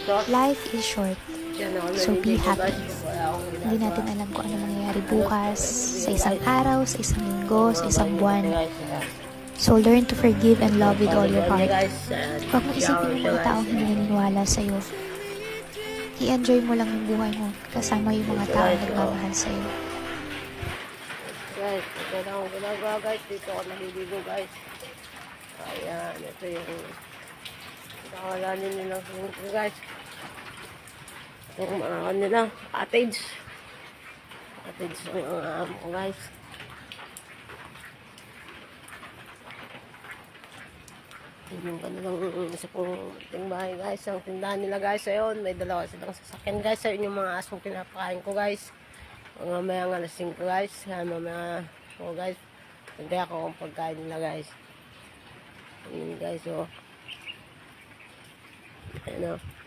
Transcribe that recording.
Life is short, so be happy. Hindi natin alam kung ano mangyayari bukas, sa isang araw, sa isang linggo, sa isang buwan. So learn to forgive and love with all your heart. Huwag mo isipin yung mga taong hindi naniniwala sa'yo. I-enjoy mo lang yung buhay mo kasama yung mga taong nagmamahal sa'yo. Guys, ito na akong ginagawa guys. Dito ako naliligo guys. Ayan, ito yung nakawalanin nilang sungko guys. Yung mga nila, cottage. Cottage yung mga amo ko guys. Yung kanilang isa pong bahay guys. Ang tindahan nila guys. Ayun, may dalawa silang sasakyan guys. Ayun yung mga asong pinapakain ko guys. Mamaya nga lasing ko guys. Mamaya ko guys. Hindi ako kung pagkain nila guys. Ayun guys oh. Ayun oh.